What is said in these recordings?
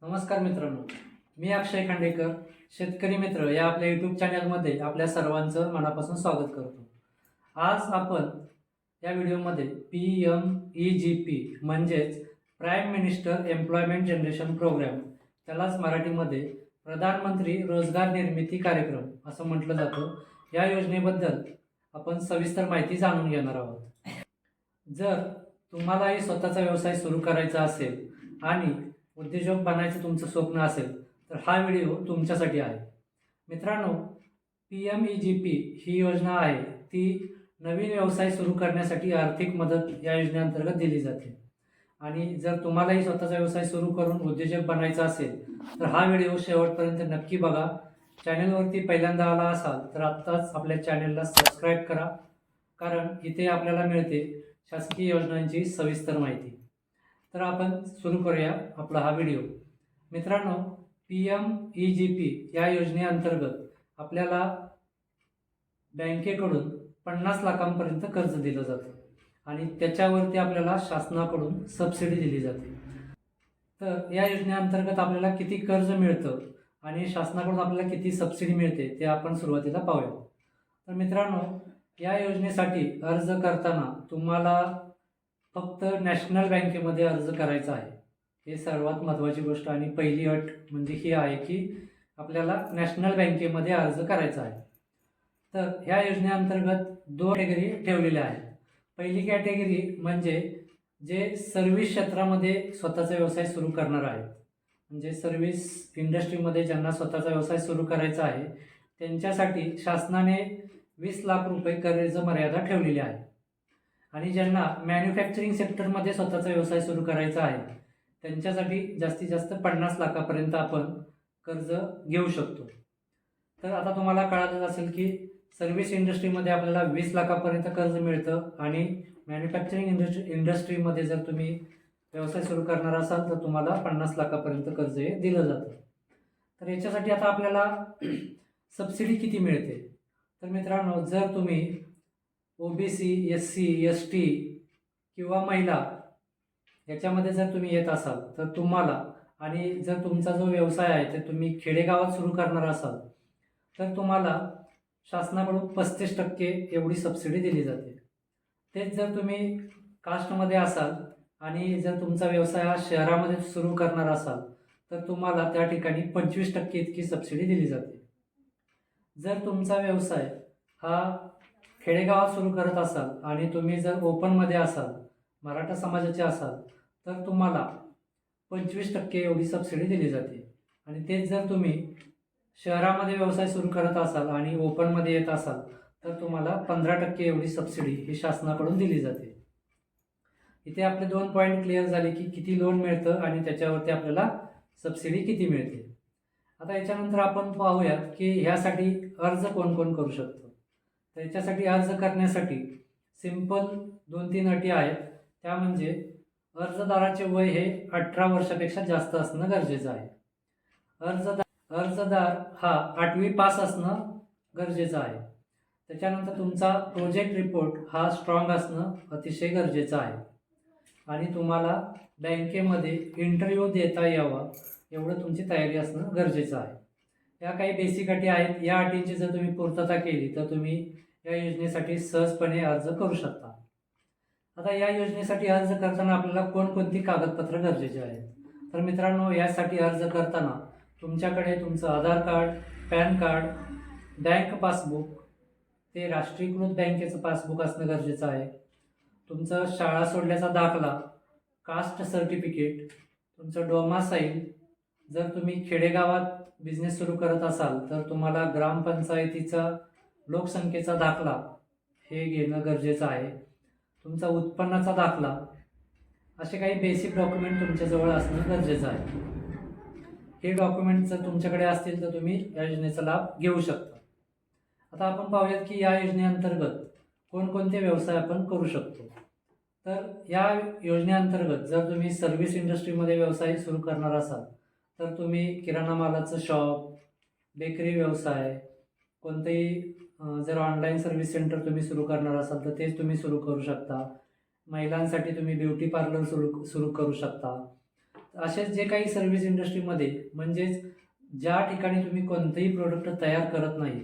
नमस्कार मित्रांनो, मी अक्षय खांडेकर, शेतकरी मित्र या आपल्या यूट्यूब चॅनलमध्ये आपल्या सर्वांचं मनापासून स्वागत करतो. आज आपण या व्हिडिओमध्ये PMEGP म्हणजेच prime minister employment generation programme, त्यालाच मराठीमध्ये प्रधानमंत्री रोजगार निर्मिती कार्यक्रम असं म्हटलं जातं, या योजनेबद्दल आपण सविस्तर माहिती जाणून घेणार आहोत. जर तुम्हालाही स्वतःचा व्यवसाय सुरू करायचा असेल आणि उद्योजक बनायचं तुमचं स्वप्न असेल तर हा व्हिडिओ तुमच्यासाठी आहे. मित्रांनो, PMEGP ही योजना आहे ती नवीन व्यवसाय सुरू करण्यासाठी आर्थिक मदत या योजनेअंतर्गत दिली जाते. आणि जर तुम्हालाही स्वतःचा व्यवसाय सुरू करून उद्योजक बनायचा असेल तर हा व्हिडिओ शेवटपर्यंत नक्की बघा. चॅनलवरती पहिल्यांदा आला असाल तर आत्ताच आपल्या चॅनलला सबस्क्राईब करा, कारण इथे आपल्याला मिळते शासकीय योजनांची सविस्तर माहिती. तर आपण सुरू करूया आपला हा व्हिडिओ. मित्रांनो, PMEGP या योजनेअंतर्गत आपल्याला बँकेकडून 50 लाखांपर्यंत कर्ज दिलं जातं आणि त्याच्यावरती आपल्याला शासनाकडून सबसिडी दिली जाते. तर या योजनेअंतर्गत आपल्याला किती कर्ज मिळतं आणि शासनाकडून आपल्याला किती सबसिडी मिळते ते आपण सुरुवातीला पाहूया. तर मित्रांनो, या योजनेसाठी अर्ज करताना तुम्हाला फक्त नॅशनल बँकेमध्ये अर्ज करायचा आहे. हे सर्वात महत्त्वाची गोष्ट आणि पहिली अट म्हणजे ही आहे की आपल्याला नॅशनल बँकेमध्ये अर्ज करायचा आहे. तर ह्या योजनेअंतर्गत 2 कॅटेगरी ठेवलेल्या आहेत. पहिली कॅटेगरी म्हणजे जे सर्व्हिस क्षेत्रामध्ये स्वतःचा व्यवसाय सुरू करणार आहेत, म्हणजे सर्व्हिस इंडस्ट्रीमध्ये ज्यांना स्वतःचा व्यवसाय सुरू करायचा आहे त्यांच्यासाठी शासनाने 20 लाख रुपये कर्ज मर्यादा ठेवलेली आहे. आणि ज्यांना मॅन्युफॅक्चरिंग सेक्टरमध्ये स्वतःचा व्यवसाय सुरू करायचा आहे त्यांच्यासाठी जास्तीत जास्त 50 लाखापर्यंत आपण कर्ज घेऊ शकतो. तर आता तुम्हाला कळालंच असेल की सर्व्हिस इंडस्ट्रीमध्ये आपल्याला 20 लाखापर्यंत कर्ज मिळतं आणि मॅन्युफॅक्चरिंग इंडस्ट्रीमध्ये जर तुम्ही व्यवसाय सुरू करणार असाल तर तुम्हाला 50 लाखापर्यंत कर्ज हे दिलं जातं. तर याच्यासाठी आता आपल्याला सबसिडी किती मिळते? तर मित्रांनो, जर तुम्ही OBC, SC, ST किंवा महिला याच्यामध्ये जर तुम्ही येत असाल तर तुम्हाला, आणि जर तुमचा जो व्यवसाय आहे ते तुम्ही खेडेगावात सुरू करणार असाल तर तुम्हाला शासनाकडून 35% एवढी सबसिडी दिली जाते. तेच जर तुम्ही कास्टमध्ये असाल आणि जर तुमचा व्यवसाय हा शहरामध्ये सुरू करणार असाल तर तुम्हाला त्या ठिकाणी 25% इतकी सबसिडी दिली जाते. जर तुमचा व्यवसाय हा खेडेगावात सुरू करत असाल आणि तुम्ही जर ओपनमध्ये असाल, मराठा समाजाचे असाल तर तुम्हाला 25% एवढी सबसिडी दिली जाते. आणि तेच जर तुम्ही शहरामध्ये व्यवसाय सुरू करत असाल आणि ओपनमध्ये येत असाल तर तुम्हाला 15% एवढी सबसिडी ही शासनाकडून दिली जाते. इथे आपले 2 पॉईंट क्लिअर झाले की किती लोन मिळतं आणि त्याच्यावरती आपल्याला सबसिडी किती मिळते. आता याच्यानंतर आपण पाहूयात की ह्यासाठी अर्ज कोण कोण करू शकतो. तर याच्यासाठी अर्ज करण्यासाठी सिंपल 2-3 अटी आहेत. त्या म्हणजे अर्जदाराचे वय हे 18 वर्षापेक्षा जास्त असणं गरजेचं आहे. अर्जदार हा 8वी पास असणं गरजेचं आहे. त्याच्यानंतर तुमचा प्रोजेक्ट रिपोर्ट हा स्ट्रॉंग असणं अतिशय गरजेचं आहे. आणि तुम्हाला बँकेमध्ये इंटरव्ह्यू देता यावा एवढं तुमची तयारी असणं गरजेचं आहे. या काही बेसिक अटी आहेत. या अटींची जर तुम्ही पूर्तता केली तर तुम्ही या योजनेसाठी सहजपणे अर्ज करू शकता. आता या योजनेसाठी अर्ज करताना आपल्याला कोणकोणती कागदपत्र गरजेचे आहेत? तर मित्रांनो, यासाठी अर्ज करताना तुमच्याकडे तुमचं Aadhaar card, PAN card, bank passbook, ते राष्ट्रीयकृत बँकेचं पासबुक असणं गरजेचं आहे. तुमचं शाळा सोडल्याचा दाखला, कास्ट सर्टिफिकेट, तुमचं डोमासाईल, जर तुम्ही खेडेगावात बिझनेस सुरू करत असाल तर तुम्हाला ग्रामपंचायतीचा लोकसंख्येचा दाखला हे घेणं गरजेचं आहे. तुमचा उत्पन्नाचा दाखला, असे काही बेसिक डॉक्युमेंट तुमच्याजवळ असणं गरजेचं आहे. हे डॉक्युमेंट जर तुमच्याकडे असतील तर तुम्ही या योजनेचा लाभ घेऊ शकता. आता आपण पाहूयात की या योजनेअंतर्गत कोणकोणते व्यवसाय आपण करू शकतो. तर या योजनेअंतर्गत जर तुम्ही सर्व्हिस इंडस्ट्रीमध्ये व्यवसाय सुरू करणार असाल तर तुम्ही किराणा मालाचं शॉप, बेकरी व्यवसाय, कोणतेही जर ऑनलाईन सर्व्हिस सेंटर तुम्ही सुरू करणार असाल तर तेच तुम्ही सुरू करू शकता. महिलांसाठी तुम्ही ब्युटी पार्लर सुरू करू शकता. असेच जे काही सर्व्हिस इंडस्ट्रीमध्ये म्हणजेच ज्या ठिकाणी तुम्ही कोणतेही प्रोडक्ट तयार करत नाही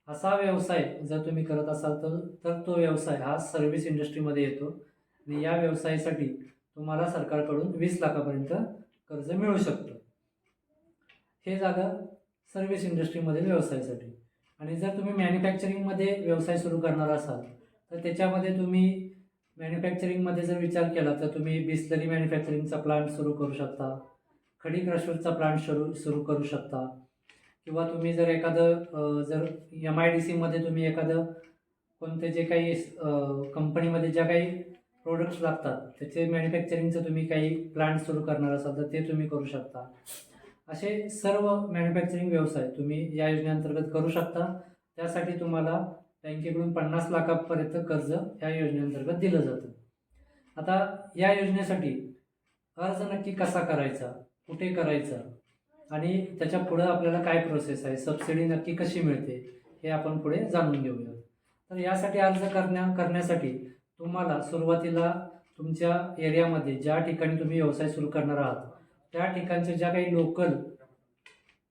असा व्यवसाय जर तुम्ही करत असाल तर तो व्यवसाय हा सर्व्हिस इंडस्ट्रीमध्ये येतो आणि या व्यवसायासाठी तुम्हाला सरकारकडून 20 लाखापर्यंत कर्ज मिळू शकतं. हे झालं सर्व्हिस इंडस्ट्रीमधील व्यवसायासाठी. आणि जर तुम्ही मॅन्युफॅक्चरिंगमध्ये व्यवसाय सुरू करणार असाल तर त्याच्यामध्ये तुम्ही मॅन्युफॅक्चरिंगमध्ये जर विचार केला तर तुम्ही बिस्लरी मॅन्युफॅक्चरिंगचा प्लांट सुरू करू शकता, खडी क्रशरचा प्लांट सुरू करू शकता, किंवा तुम्ही जर एखादं जर MIDCमध्ये तुम्ही एखादं कोणते जे काही कंपनीमध्ये ज्या काही प्रोडक्ट्स लागतात त्याचे मॅन्युफॅक्चरिंगचं तुम्ही काही प्लांट सुरू करणार असाल तर ते तुम्ही करू शकता. असे सर्व मॅन्युफॅक्चरिंग व्यवसाय तुम्ही या योजनेअंतर्गत करू शकता. त्यासाठी तुम्हाला बँकेकडून 50 लाखापर्यंत कर्ज या योजनेअंतर्गत दिलं जातं. आता या योजनेसाठी अर्ज नक्की कसा करायचा, कुठे करायचा आणि त्याच्या पुढं आपल्याला काय प्रोसेस आहे, सबसिडी नक्की कशी मिळते हे आपण पुढे जाणून घेऊया. तर यासाठी अर्ज करण्यासाठी तुम्हाला सुरुवातीला तुमच्या एरियामध्ये ज्या ठिकाणी तुम्ही व्यवसाय सुरू करणार आहात त्या ठिकाणच्या ज्या काही लोकल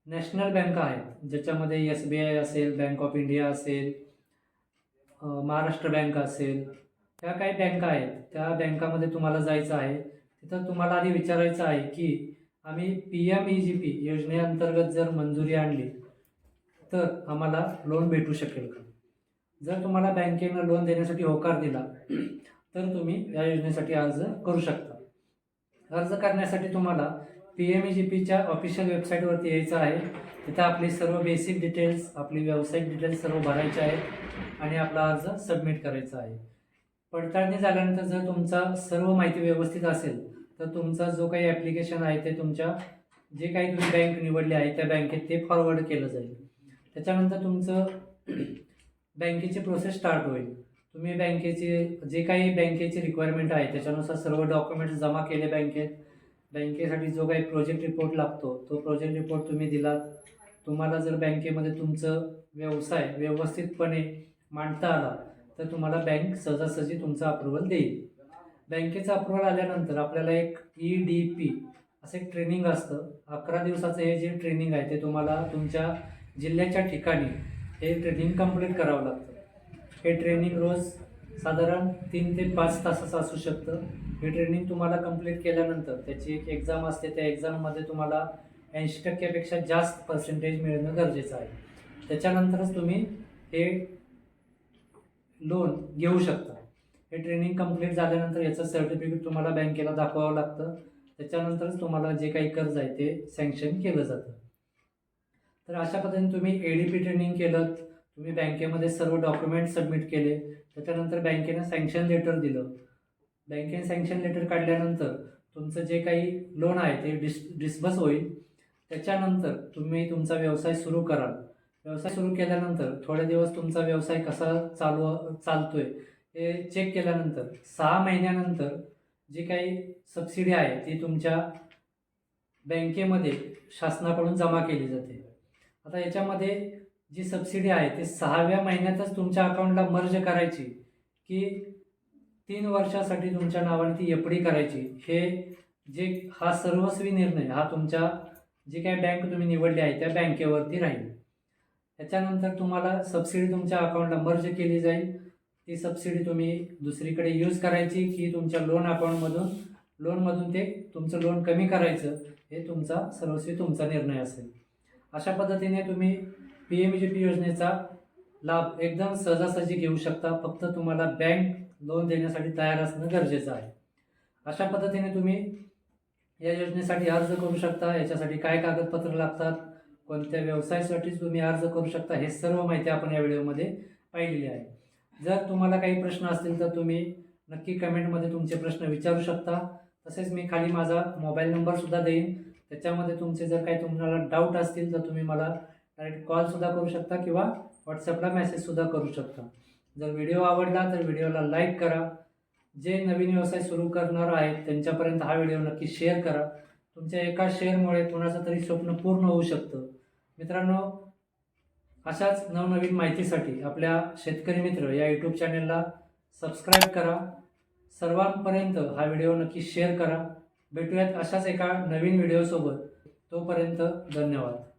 नॅशनल बँका आहेत, ज्याच्यामध्ये SBI असेल, बँक ऑफ इंडिया असेल, महाराष्ट्र बँक असेल, त्या काही बँका आहेत त्या बँकामध्ये तुम्हाला जायचं आहे. तिथं तुम्हाला आधी विचारायचं आहे की आम्ही PMEGP योजनेअंतर्गत जर मंजुरी आणली तर आम्हाला लोन भेटू शकेल का. जर तुम्हाला बँकेनं लोन देण्यासाठी होकार दिला तर तुम्ही या योजनेसाठी अर्ज करू शकता. अर्ज करण्यासाठी तुम्हाला PMEGPच्या ऑफिशियल वेबसाईटवरती यायचं आहे. तिथं आपली सर्व बेसिक डिटेल्स, आपली व्यावसायिक डिटेल्स सर्व भरायचे आहेत आणि आपला अर्ज सबमिट करायचा आहे. पडताळणी झाल्यानंतर जर तुमचा सर्व माहिती व्यवस्थित असेल तर तुमचा जो काही ॲप्लिकेशन आहे ते तुमच्या जे काही तुम्ही बँक निवडली आहे त्या बँकेत ते फॉरवर्ड केलं जाईल. त्याच्यानंतर तुमचं बँकेची प्रोसेस स्टार्ट होईल. तुम्ही बँकेचे जे काही बँकेची रिक्वायरमेंट आहे त्याच्यानुसार सर्व डॉक्युमेंट्स जमा केले बँकेत. बँकेसाठी जो काही प्रोजेक्ट रिपोर्ट लागतो तो प्रोजेक्ट रिपोर्ट तुम्ही दिलात. तुम्हाला जर बँकेमध्ये तुमचं व्यवसाय व्यवस्थितपणे मांडता आला तर तुम्हाला बँक सहजासहजी तुमचा अप्रुव्हल देईल. बँकेचं अप्रुव्हल आल्यानंतर आपल्याला एक EDP असं एक ट्रेनिंग असतं. 11 दिवसाचं हे जे ट्रेनिंग आहे ते तुम्हाला तुमच्या जिल्ह्याच्या ठिकाणी हे ट्रेनिंग कंप्लीट करावं लागतं. हे ट्रेनिंग रोज साधारण 3 ते 5 तासाचं असू शकतं. हे ट्रेनिंग तुम्हाला कंप्लीट केल्यानंतर त्याची एक एक्झाम असते. त्या एक्झाममध्ये तुम्हाला 80% जास्त पर्सेंटेज मिळणं गरजेचं आहे. त्याच्यानंतरच तुम्ही हे लोन घेऊ शकता. हे ट्रेनिंग कंप्लीट झाल्यानंतर याचं सर्टिफिकेट तुम्हाला बँकेला दाखवावं लागतं. त्याच्यानंतरच तुम्हाला जे काही कर्ज आहे ते सँक्शन केलं जातं. तर अशा पद्धतीने तुम्ही ADP ट्रेनिंग केलं, तुम्ही बँकेमध्ये सर्व डॉक्युमेंट सबमिट केले, त्याच्यानंतर बँकेनं सँक्शन लेटर दिलं. बँकेने सँक्शन लेटर काढल्यानंतर तुमचं जे काही लोन आहे ते डिस्बर्स होईल. त्याच्यानंतर तुम्ही तुमचा व्यवसाय सुरू कराल. व्यवसाय सुरू केल्यानंतर थोडे दिवस तुमचा व्यवसाय कसा चालतोय हे चेक केल्यानंतर 6 महिन्यानंतर जी काही सबसिडी आहे ती तुमच्या बँकेमध्ये शासनाकडून जमा केली जाते. आता याच्यामध्ये जी सबसिडी आहे ती 6व्या महिन्यातच तुमच्या अकाउंटला मर्ज करायची की 3 वर्षासाठी तुमच्या नावाने ती FD करायची, हे हा सर्वस्वी निर्णय हा तुमच्या जी काही बँक तुम्ही निवडली आहे त्या बँकेवरती राहील. त्याच्यानंतर तुम्हाला सबसिडी तुमच्या अकाउंटला मर्ज केली जाईल. ती सबसिडी तुम्ही दुसरीकडे यूज करायची की तुमच्या लोनमधून ते तुमचं लोन कमी करायचं हे तुमचा सर्वस्वी तुमचा निर्णय असेल. अशा पद्धतीने तुम्ही PMEGP योजनेचा लाभ एकदम सहजासहजी घेऊ शकता. फक्त तुम्हाला बँक लोन देण्यासाठी तयार असणं गरजेचं आहे. अशा पद्धतीने तुम्ही या योजनेसाठी अर्ज करू शकता. याच्यासाठी काय कागदपत्र लागतात, कोणत्या व्यवसायासाठी तुम्ही अर्ज करू शकता, हे सर्व माहिती आपण या व्हिडिओमध्ये पाहिलेली आहे. जर तुम्हाला काही प्रश्न असतील तर तुम्ही नक्की कमेंटमध्ये तुमचे प्रश्न विचारू शकता. तसेच मी खाली माझा मोबाईल नंबरसुद्धा देईन. त्याच्यामध्ये तुमचे जर काही तुम्हाला डाऊट असतील तर तुम्ही मला डायरेक्ट कॉलसुद्धा करू शकता किंवा व्हॉट्सअपला मेसेजसुद्धा करू शकता. जर व्हिडिओ आवडला तर व्हिडिओला लाईक करा. जे नवीन व्यवसाय सुरू करणार आहेत त्यांच्यापर्यंत हा व्हिडिओ नक्की शेअर करा. तुमच्या एका शेअरमुळे कोणाचं तरी स्वप्न पूर्ण होऊ शकतं. मित्रांनो, अशाच नवनवीन माहितीसाठी आपल्या शेतकरी मित्र या यूट्यूब चॅनलला सबस्क्राईब करा. सर्वांपर्यंत हा व्हिडिओ नक्की शेअर करा. भेटूयात अशाच एका नवीन व्हिडिओसोबत. तोपर्यंत धन्यवाद.